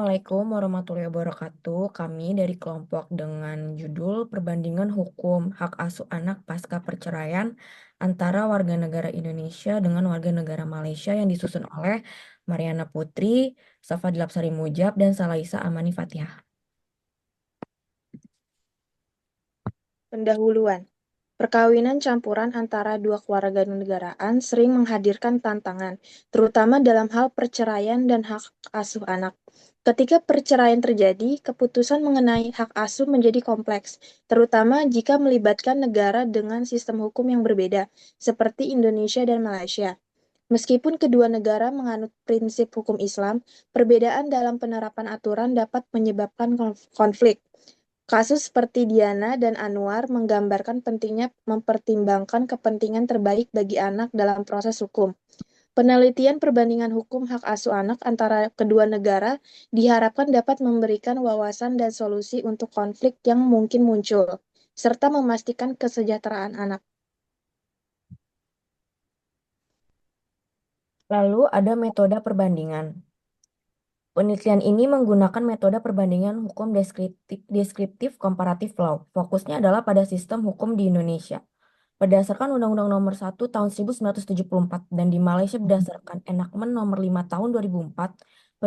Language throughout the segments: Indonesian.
Assalamualaikum warahmatullahi wabarakatuh. Kami dari kelompok dengan judul Perbandingan Hukum Hak Asuh Anak Pasca Perceraian antara warga negara Indonesia dengan warga negara Malaysia yang disusun oleh Mariana Putri, Safadila Lapsari Mujab, dan Salaisa Amani Fatihah. Pendahuluan. Perkawinan campuran antara dua kewarganegaraan sering menghadirkan tantangan, terutama dalam hal perceraian dan hak asuh anak. Ketika perceraian terjadi, keputusan mengenai hak asuh menjadi kompleks, terutama jika melibatkan negara dengan sistem hukum yang berbeda, seperti Indonesia dan Malaysia. Meskipun kedua negara menganut prinsip hukum Islam, perbedaan dalam penerapan aturan dapat menyebabkan konflik. Kasus seperti Diana dan Anwar menggambarkan pentingnya mempertimbangkan kepentingan terbaik bagi anak dalam proses hukum. Penelitian perbandingan hukum hak asuh anak antara kedua negara diharapkan dapat memberikan wawasan dan solusi untuk konflik yang mungkin muncul, serta memastikan kesejahteraan anak. Lalu ada metode perbandingan. Penelitian ini menggunakan metode perbandingan hukum deskriptif komparatif law. Fokusnya adalah pada sistem hukum di Indonesia berdasarkan Undang-Undang Nomor 1 Tahun 1974 dan di Malaysia berdasarkan Enakmen Nomor 5 Tahun 2004.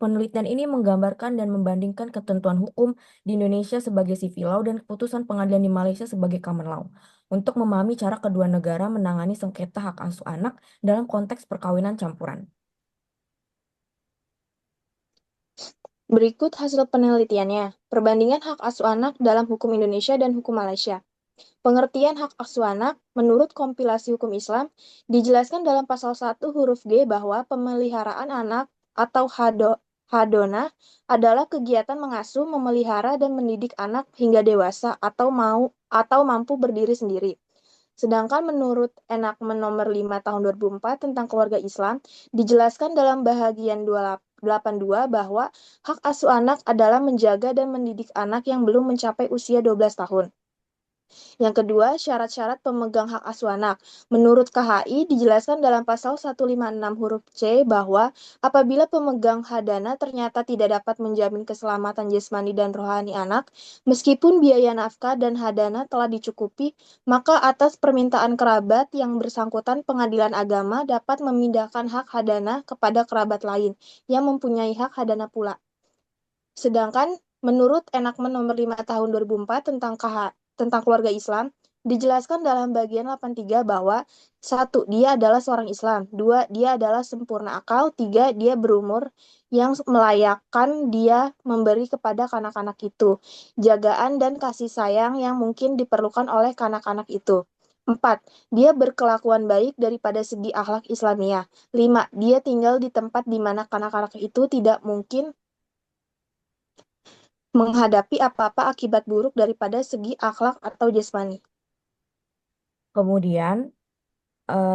Penelitian ini menggambarkan dan membandingkan ketentuan hukum di Indonesia sebagai civil law dan keputusan pengadilan di Malaysia sebagai common law untuk memahami cara kedua negara menangani sengketa hak asuh anak dalam konteks perkawinan campuran. Berikut hasil penelitiannya. Perbandingan hak asuh anak dalam hukum Indonesia dan hukum Malaysia. Pengertian hak asuh anak menurut kompilasi hukum Islam dijelaskan dalam pasal 1 huruf G bahwa pemeliharaan anak atau hadonah adalah kegiatan mengasuh, memelihara, dan mendidik anak hingga dewasa atau mampu berdiri sendiri. Sedangkan menurut Enakmen Nomor 5 Tahun 2004 tentang keluarga Islam, dijelaskan dalam bahagian 82 bahwa hak asuh anak adalah menjaga dan mendidik anak yang belum mencapai usia 12 tahun. Yang kedua, syarat-syarat pemegang hak asuh anak. Menurut KHI, dijelaskan dalam pasal 156 huruf C bahwa apabila pemegang hadana ternyata tidak dapat menjamin keselamatan jasmani dan rohani anak, meskipun biaya nafkah dan hadana telah dicukupi, maka atas permintaan kerabat yang bersangkutan pengadilan agama dapat memindahkan hak hadana kepada kerabat lain yang mempunyai hak hadana pula. Sedangkan menurut Enakmen Nomor 5 Tahun 2004 tentang keluarga Islam, dijelaskan dalam bagian 83 bahwa 1. Dia adalah seorang Islam. 2. Dia adalah sempurna akal. 3. Dia berumur yang melayakkan dia memberi kepada kanak-kanak itu jagaan dan kasih sayang yang mungkin diperlukan oleh kanak-kanak itu. 4. Dia berkelakuan baik daripada segi akhlak Islamiyah. 5. Dia tinggal di tempat di mana kanak-kanak itu tidak mungkin menghadapi apa-apa akibat buruk daripada segi akhlak atau jasmani. Kemudian,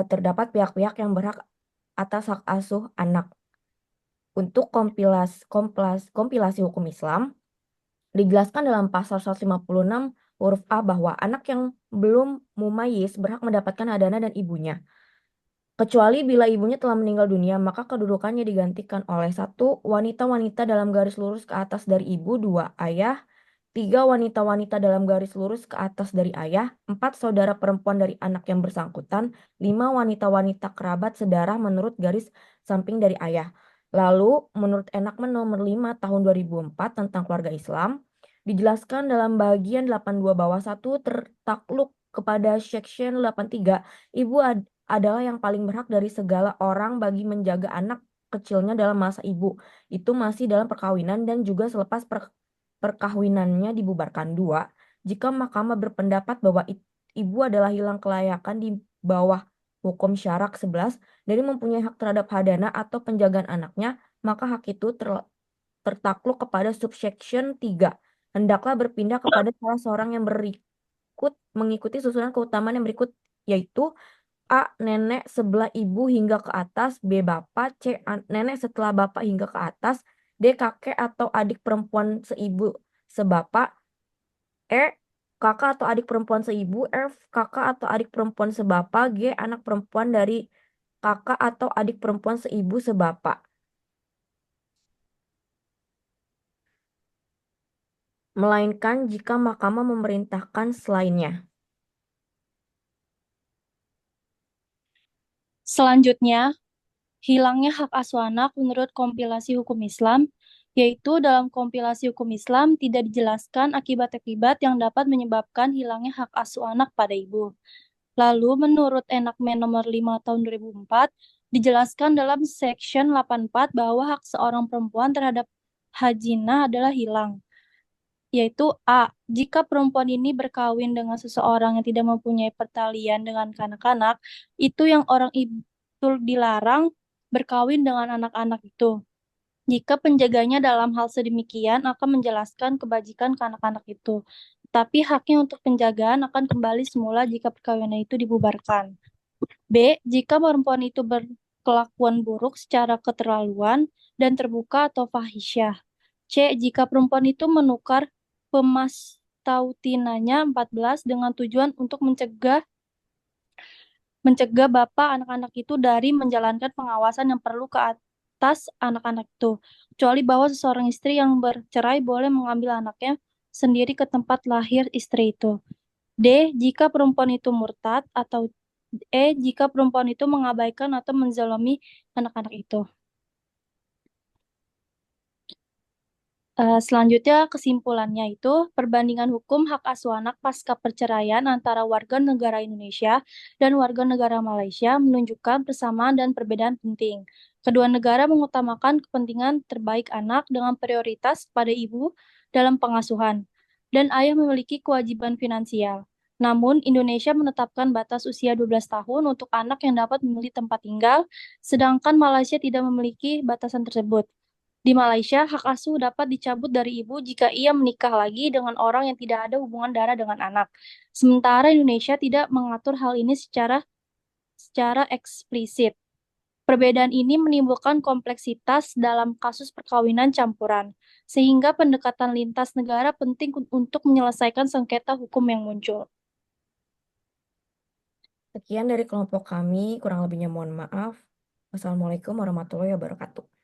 terdapat pihak-pihak yang berhak atas hak asuh anak. Untuk kompilasi hukum Islam, dijelaskan dalam pasal 156 huruf A bahwa anak yang belum mumayyiz berhak mendapatkan hadana dan ibunya. Kecuali bila ibunya telah meninggal dunia, maka kedudukannya digantikan oleh 1. Wanita-wanita dalam garis lurus ke atas dari ibu, 2. Ayah, 3. Wanita-wanita dalam garis lurus ke atas dari ayah, 4. Saudara perempuan dari anak yang bersangkutan, 5. Wanita-wanita kerabat sedarah menurut garis samping dari ayah. Lalu, menurut Enakmen Nomor 5 Tahun 2004 tentang keluarga Islam, dijelaskan dalam bagian 82 bawah 1 tertakluk kepada Section 83, ibu adalah yang paling berhak dari segala orang bagi menjaga anak kecilnya dalam masa ibu. Itu masih dalam perkawinan dan juga selepas perkahwinannya dibubarkan. 2. Jika mahkamah berpendapat bahwa ibu adalah hilang kelayakan di bawah hukum syarak 11 dari mempunyai hak terhadap hadana atau penjagaan anaknya, maka hak itu tertakluk kepada subsection 3. Hendaklah berpindah kepada salah seorang yang berikut mengikuti susunan keutamaan yang berikut, yaitu A. Nenek sebelah ibu hingga ke atas. B. Bapak. C. Nenek setelah bapak hingga ke atas. D. Kakek atau adik perempuan seibu sebapak. E. Kakak atau adik perempuan seibu. F. Kakak atau adik perempuan sebapak. G. Anak perempuan dari kakak atau adik perempuan seibu sebapak. melainkan jika mahkamah memerintahkan selainnya. Selanjutnya, hilangnya hak asuh anak menurut kompilasi hukum Islam, yaitu dalam kompilasi hukum Islam tidak dijelaskan akibat-akibat yang dapat menyebabkan hilangnya hak asuh anak pada ibu. Lalu, menurut Enakmen nomor 5 tahun 2004, dijelaskan dalam Section 84 bahwa hak seorang perempuan terhadap hajinah adalah hilang, yaitu A. Jika perempuan ini berkawin dengan seseorang yang tidak mempunyai pertalian dengan kanak-kanak, itu yang orang itu dilarang berkawin dengan anak-anak itu. Jika penjaganya dalam hal sedemikian akan menjelaskan kebajikan ke anak-anak itu. Tapi haknya untuk penjagaan akan kembali semula jika perkawinan itu dibubarkan. B. Jika perempuan itu berkelakuan buruk secara keterlaluan dan terbuka atau fahisyah. C. Jika perempuan itu menukar pemastautinanya 14 dengan tujuan untuk mencegah mencegah bapak anak-anak itu dari menjalankan pengawasan yang perlu ke atas anak-anak itu. Kecuali bahwa seseorang istri yang bercerai boleh mengambil anaknya sendiri ke tempat lahir istri itu. D. Jika perempuan itu murtad atau jika perempuan itu mengabaikan atau menzalimi anak-anak itu. Selanjutnya kesimpulannya itu perbandingan hukum hak asuh anak pasca perceraian antara warga negara Indonesia dan warga negara Malaysia menunjukkan persamaan dan perbedaan penting. Kedua negara mengutamakan kepentingan terbaik anak dengan prioritas pada ibu dalam pengasuhan, dan ayah memiliki kewajiban finansial. Namun, Indonesia menetapkan batas usia 12 tahun untuk anak yang dapat memilih tempat tinggal, sedangkan Malaysia tidak memiliki batasan tersebut. Di Malaysia, hak asuh dapat dicabut dari ibu jika ia menikah lagi dengan orang yang tidak ada hubungan darah dengan anak. Sementara Indonesia tidak mengatur hal ini secara eksplisit. Perbedaan ini menimbulkan kompleksitas dalam kasus perkawinan campuran, sehingga pendekatan lintas negara penting untuk menyelesaikan sengketa hukum yang muncul. Sekian dari kelompok kami, kurang lebihnya mohon maaf. Wassalamualaikum warahmatullahi wabarakatuh.